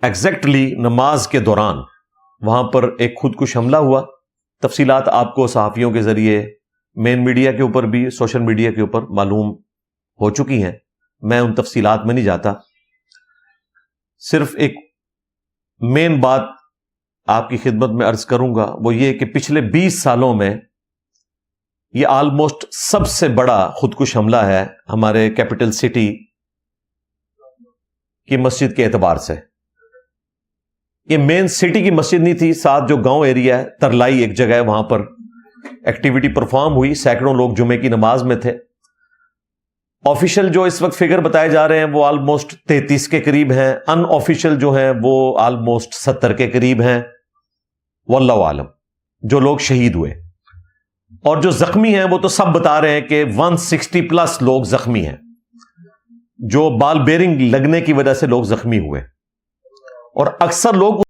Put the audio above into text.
Exactly نماز کے دوران وہاں پر ایک خودکش حملہ ہوا. تفصیلات آپ کو صحافیوں کے ذریعے مین میڈیا کے اوپر بھی سوشل میڈیا کے اوپر معلوم ہو چکی ہیں. میں ان تفصیلات میں نہیں جاتا. صرف ایک مین بات آپ کی خدمت میں عرض کروں گا، وہ یہ کہ پچھلے 20 سالوں میں یہ آلموسٹ سب سے بڑا خودکش حملہ ہے ہمارے کیپٹل سٹی کی مسجد کے اعتبار سے. یہ مین سٹی کی مسجد نہیں تھی، ساتھ جو گاؤں ایریا ہے ترلائی ایک جگہ ہے، وہاں پر ایکٹیویٹی پرفارم ہوئی. سینکڑوں لوگ جمعے کی نماز میں تھے. آفیشیل جو اس وقت فگر بتائے جا رہے ہیں وہ آلموسٹ 33 کے قریب ہیں. ان آفیشیل جو ہیں وہ آلموسٹ 70 کے قریب ہیں. واللہ عالم جو لوگ شہید ہوئے. اور جو زخمی ہیں وہ تو سب بتا رہے ہیں کہ 160 پلس لوگ زخمی ہیں، جو بال بیرنگ لگنے کی وجہ سے لوگ زخمی ہوئے. اور اکثر لوگ